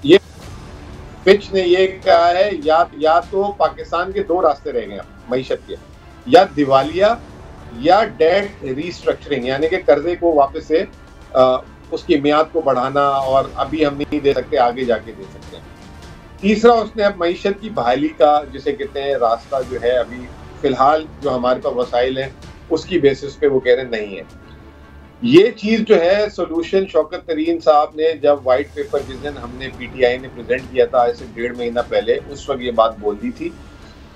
ये फिच ने ये कहा है या तो पाकिस्तान के दो रास्ते रह गए मईशत के, या दिवालिया या डेट रीस्ट्रक्चरिंग, यानी कि कर्जे को वापस से उसकी मियाद को बढ़ाना, और अभी हम नहीं दे सकते, आगे जाके दे सकते हैं। तीसरा, उसने अब मईशत की बहाली का जिसे कहते हैं रास्ता जो है अभी फिलहाल जो हमारे पास वसाइल हैं उसकी बेसिस पे वो कह रहे नहीं है। ये चीज जो है सोल्यूशन शौकत तरीन साहब ने जब व्हाइट पेपर जिस दिन हमने पीटीआई ने प्रेजेंट किया था आज से 1.5 महीना पहले, उस वक्त ये बात बोल दी थी।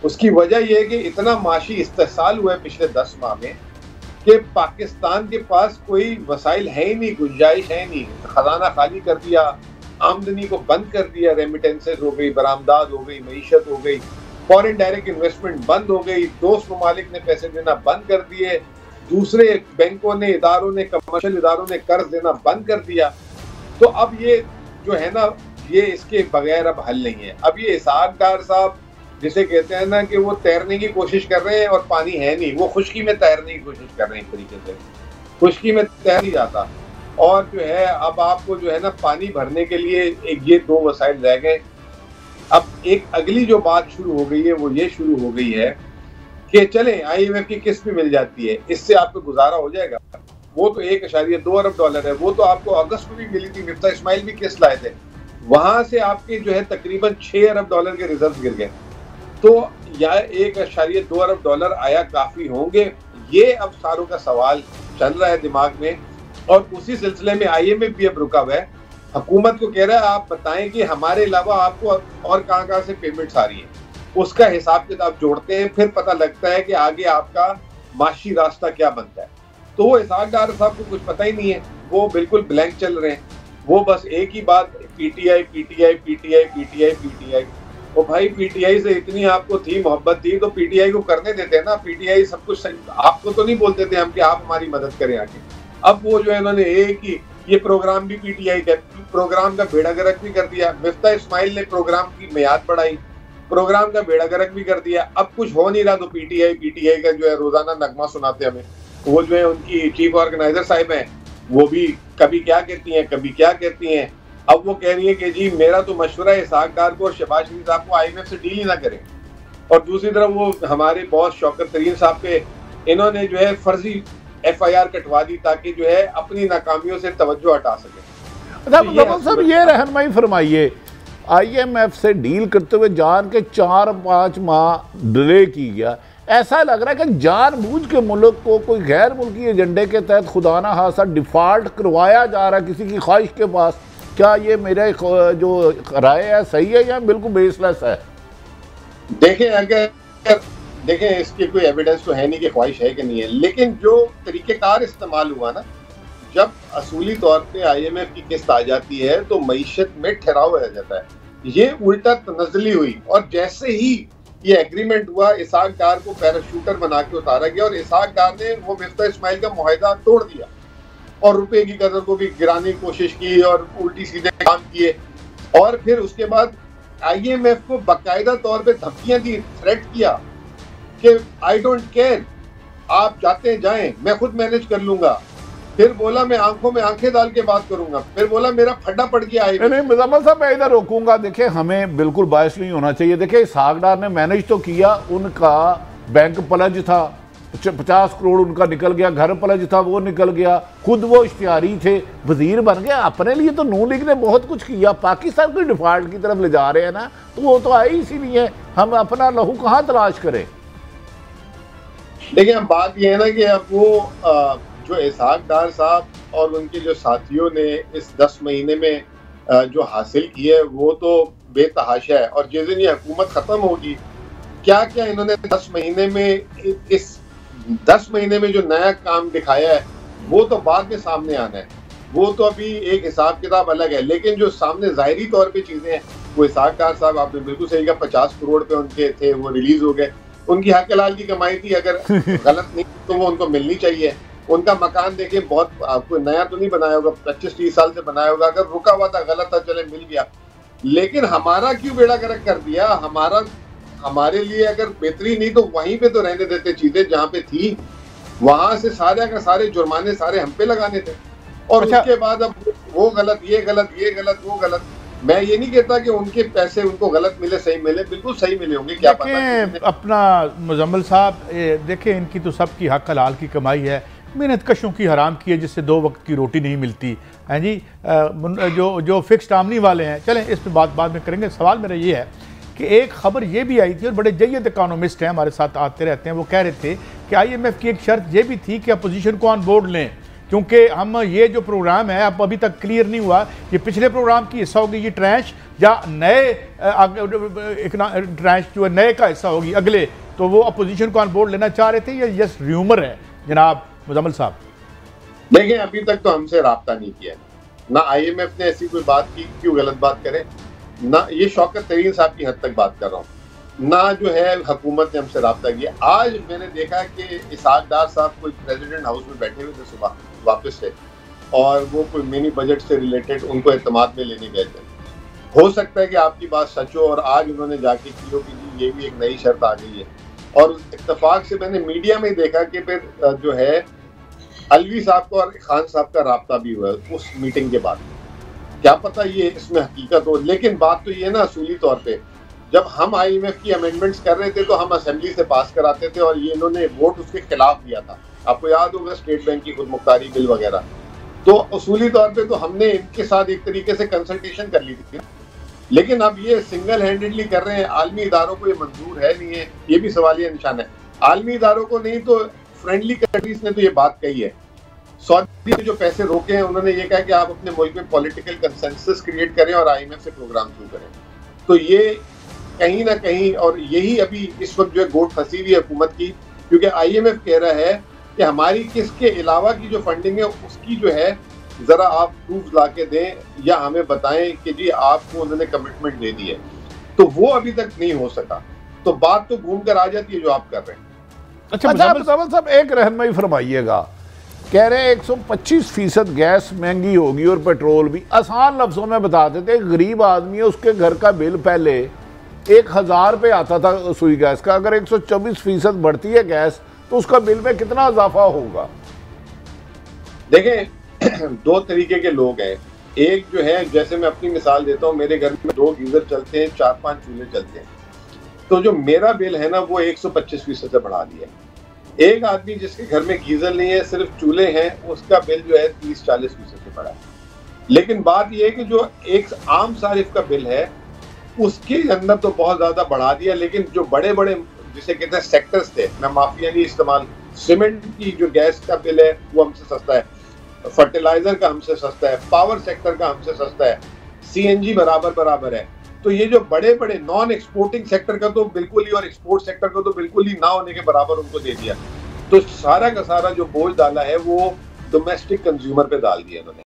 उसकी वजह यह है कि इतना माशी इस्तेसाल हुआ है पिछले 10 माह में कि पाकिस्तान के पास कोई वसाइल है ही नहीं, गुंजाइश है नहीं, खजाना खाली कर दिया, आमदनी को बंद कर दिया, रेमिटेंसेज हो गई, बरामदाद हो गई, मईशत हो गई, फॉरेन डायरेक्ट इन्वेस्टमेंट बंद हो गई, दोस्त ममालिक ने पैसे देना बंद कर दिए, दूसरे बैंकों ने, इदारों ने, कमर्शियल इदारों ने कर्ज देना बंद कर दिया। तो अब ये जो है ना, ये इसके बगैर अब हल नहीं है। अब ये इसहाक डार साहब जिसे कहते हैं ना कि वो तैरने की कोशिश कर रहे हैं और पानी है नहीं, वो खुश्की में तैरने की कोशिश कर रहे हैं, एक तरीके से खुश्की में तैर नहीं जाता। और जो है अब आपको जो है ना पानी भरने के लिए एक ये दो वसाइल रह गए। अब एक अगली जो बात शुरू हो गई है वो ये शुरू हो गई है कि चलें IMF की किस्त भी मिल जाती है, इससे आपको गुजारा हो जाएगा। वो तो 1.2 अरब डॉलर है, वो तो आपको अगस्त में भी मिली थी, मिफ्ता इस्माइल भी किस्त लाए थे, वहां से आपके जो है तकरीबन 6 अरब डॉलर के रिजर्व गिर गए। तो या 1.2 अरब डॉलर आया काफी होंगे, ये अब सारों का सवाल चल रहा है दिमाग में। और उसी सिलसिले में IMF भी अब रुका हुआ है, हुकूमत को कह रहा है आप बताएं कि हमारे अलावा आपको और कहां से पेमेंट्स आ रही है, उसका हिसाब किताब जोड़ते हैं, फिर पता लगता है कि आगे आपका माशी रास्ता क्या बनता है। तो वो इसहाक डार साहब को कुछ पता ही नहीं है, वो बिल्कुल ब्लैंक चल रहे हैं। वो बस एक ही बात PTI PTI PTI PTI PTI। वो भाई PTI से इतनी आपको थी मोहब्बत थी तो PTI को करने देते हैं ना, PTI सब कुछ आपको तो नहीं बोलते थे हम कि आप हमारी मदद करें आके। अब वो जो है इन्होंने एक ही ये प्रोग्राम भी PTI का प्रोग्राम का बेड़ा गर्क भी कर दिया, मिफ्ता इस्माइल ने प्रोग्राम की मियाद बढ़ाई, प्रोग्राम का बेड़ा गर्क भी कर दिया। अब कुछ हो नहीं रहा तो PTI का जो है रोजाना नगमा सुनाते हमें। वो जो है उनकी चीफ ऑर्गेनाइजर साहिब हैं, वो भी कभी क्या कहती हैं कभी क्या कहती हैं। अब वो कह रही है कि जी मेरा तो मशवरा है इसहाक डार को और शहबाज शरीफ साहब को IMF से डील ही ना करें। और दूसरी तरफ वो हमारे बॉस शौकत तरीन साहब पे इन्होंने जो है फर्जी FIR कटवा दी ताकि जो है अपनी नाकामियों से तवज्जो हटा सके। तो ये रहनुमाई फरमाइए, IMF से डील करते हुए जान के 4-5 माह डिले की गया, ऐसा लग रहा है कि जानबूझ के मुल्क को कोई गैर मुल्की एजेंडे के तहत खुदा ना खासा डिफॉल्ट करवाया जा रहा है किसी की ख्वाहिश के पास। क्या ये मेरा जो राय है सही है या बिल्कुल बेसलेस है? देखें इसकी कोई एविडेंस तो है नहीं कि ख्वाहिश है कि नहीं है, लेकिन जो तरीकेकार इस्तेमाल हुआ ना, जब असूली तौर पे IMF की किस्त आ जाती है तो मईशत में ठहराव रह जाता है। ये उल्टा तनज़ली हुई और जैसे ही ये एग्रीमेंट हुआ इसहाक डार को पैराशूटर बना के उतारा गया और इसहाक डार ने वो मिफ्ता इस्माइल का मुआहिदा तोड़ दिया और रुपए की कदर को भी गिराने की कोशिश की और उल्टी सीधे काम किए। और फिर उसके बाद IMF को बाकायदा तौर पे धमकियां दी, थ्रेट किया कि आई डोंट केयर, आप जाते हैं जाएं, मैं खुद मैनेज कर लूंगा। फिर बोला मैं आंखों में आंखें डाल के बात करूंगा, फिर बोला मेरा फड्डा पड़ गया है। नहीं मुजम्मल साहब मैं इधर रोकूंगा। देखिए हमें बिल्कुल बायस नहीं होना चाहिए। देखिए इसहाक डार ने मैनेज तो किया, उनका बैंक पलज था, 50 करोड़ उनका निकल गया, घर पलज था वो निकल गया, खुद वो इश्तिहारी थे, वजीर बन गया। अपने लिए तो नून लीग ने बहुत कुछ किया, पाकिस्तान को डिफॉल्ट की तरफ ले जा रहे हैं ना, तो वो तो आए इसीलिए। हम अपना लहू कहाँ तलाश करें? देखिए अब बात यह है ना कि अब वो जो इसहाक डार साहब और उनके जो साथियों ने इस 10 महीने में जो हासिल किया है वो तो बेतहाशा है। और जिस दिन ये हुकूमत खत्म होगी, क्या क्या इन्होंने 10 महीने में, इस 10 महीने में जो नया काम दिखाया है वो तो बाद में सामने आना है। वो तो अभी एक हिसाब किताब अलग है, लेकिन जो सामने जाहिरी तौर पे चीजें हैं वो इसहाक डार साहब, आपने बिल्कुल सही कहा, 50 करोड़ पे उनके थे, वो रिलीज हो गए। उनकी हक हलाल की कमाई थी, अगर गलत नहीं तो वो उनको मिलनी चाहिए। उनका मकान देखें, बहुत आपको नया तो नहीं बनाया होगा, 25-30 साल से बनाया होगा, अगर रुका हुआ था, गलत था, चले मिल गया। लेकिन हमारा क्यों बेड़ा गर्क कर दिया? हमारे लिए अगर बेहतरी नहीं तो वहीं पे तो रहने देते चीजें जहाँ पे थी, वहां से सारे का सारे जुर्माने सारे हम पे लगाने थे। और उसके बाद अब वो गलत, ये गलत, ये गलत, वो गलत। मैं ये नहीं कहता कि उनके पैसे उनको गलत मिले, सही मिले, बिल्कुल सही मिले होंगे, क्या पता। अपना मुजम्मिल साहब देखें, इनकी तो सबकी हक हलाल की कमाई है, मेहनत कशों की हराम की है, जिससे 2 वक्त की रोटी नहीं मिलती है जी। जो फिक्स्ड आमनी वाले हैं, चलें इस पर बाद में करेंगे। सवाल मेरा ये है कि एक खबर ये भी आई थी और बड़े जय्यद इकोनॉमिस्ट हैं हमारे साथ आते रहते हैं, वो कह रहे थे कि IMF की एक शर्त ये भी थी कि अपोजिशन को ऑन बोर्ड लें, क्योंकि हम ये जो प्रोग्राम है अब अभी तक क्लियर नहीं हुआ ये पिछले प्रोग्राम की हिस्सा होगी ये ट्रैश या नए ट्रैश जो है नए का हिस्सा होगी अगले, तो वो अपोजिशन को ऑन बोर्ड लेना चाह रहे थे। ये यस र्यूमर है जनाब मुजम्मिल साहब? देखिए, अभी तक तो हमसे राब्ता नहीं किया ना, IMF ने ऐसी कोई बात की, क्यों गलत बात करे ना, ये शौकत तरीन साहब की हद तक बात कर रहा हूँ ना, जो है हुकूमत ने हमसे राब्ता किया। आज मैंने देखा कि इसहाक डार साहब कोई प्रेसिडेंट हाउस में बैठे हुए थे सुबह वापस से, और वो कोई मिनी बजट से रिलेटेड उनको एतमाद में लेने गए थे। हो सकता है कि आपकी बात सच हो और आज उन्होंने जाके की हो कि जी ये भी एक नई शर्त आ गई है, और इत्तेफाक से मैंने मीडिया में देखा कि फिर जो है अलवी साहब को और खान साहब का राब्ता भी हुआ उस मीटिंग के बाद। क्या पता ये इसमें हकीकत हो, लेकिन बात तो ये ना असूली तौर पे जब हम IMF की अमेंडमेंट्स कर रहे थे तो हम असेंबली से पास कराते थे और ये इन्होंने वोट उसके खिलाफ दिया था, आपको याद होगा, स्टेट बैंक की खुद मुख्तारी बिल वगैरह। तो असूली तौर पे तो हमने इनके साथ एक तरीके से कंसल्टेशन कर ली थी, लेकिन अब ये सिंगल हैंडेडली कर रहे हैं। आलमी इदारों को ये मंजूर है नहीं है, ये भी सवालिया निशान है। आलमी इदारों को नहीं तो फ्रेंडली कंट्रीज ने तो ये बात कही है। सऊदी ने जो पैसे रोके हैं उन्होंने ये कहा कि आप अपने मुल्क में पॉलिटिकल कंसेंसस क्रिएट करें और IMF से प्रोग्राम शुरू करें। तो ये कहीं ना कहीं, और यही अभी इस वक्त जो है गोट फंसी हुई है हुकूमत की, क्योंकि IMF कह रहा है कि हमारी किसके अलावा की जो फंडिंग है उसकी जो है जरा आप प्रूफ ला के दें या हमें बताएं कि जी आपको उन्होंने कमिटमेंट दे दी है, तो वो अभी तक नहीं हो सका। तो बात तो घूम कर आ जाती है जो आप कर रहे हैं। अच्छा मुजम्मिल साहब, एक रहनुमाई फरमाइएगा, कह रहे हैं 125% गैस महंगी होगी और पेट्रोल भी। आसान लफ्जों में बता देते, गरीब आदमी है उसके घर का बिल पहले 1000 रुपये आता था सुई गैस का, अगर 124% बढ़ती है गैस तो उसका बिल में कितना इजाफा होगा? देखें, 2 तरीके के लोग हैं। एक जो है, जैसे मैं अपनी मिसाल देता हूँ, मेरे घर में 2 गीजर चलते हैं, 4-5 चूल्हे चलते हैं, तो जो मेरा बिल है ना वो 125% से बढ़ा दिया। एक आदमी जिसके घर में गीजर नहीं है, सिर्फ चूल्हे हैं, उसका बिल जो है 30-40% से बढ़ा है। लेकिन बात यह है कि जो एक आम सारिफ का बिल है उसके अंदर तो बहुत ज्यादा बढ़ा दिया, लेकिन जो बड़े बड़े जिसे कहते हैं सेक्टर्स थे, मैं माफिया नहीं इस्तेमाल, सीमेंट की जो गैस का बिल है वो हमसे सस्ता है, फर्टिलाइजर का हमसे सस्ता है, पावर सेक्टर का हमसे सस्ता है, CNG बराबर है। तो ये जो बड़े बड़े नॉन एक्सपोर्टिंग सेक्टर का तो बिल्कुल ही, और एक्सपोर्ट सेक्टर का तो बिल्कुल ही ना होने के बराबर उनको दे दिया। तो सारा का सारा जो बोझ डाला है वो डोमेस्टिक कंज्यूमर पे डाल दिया इन्होंने।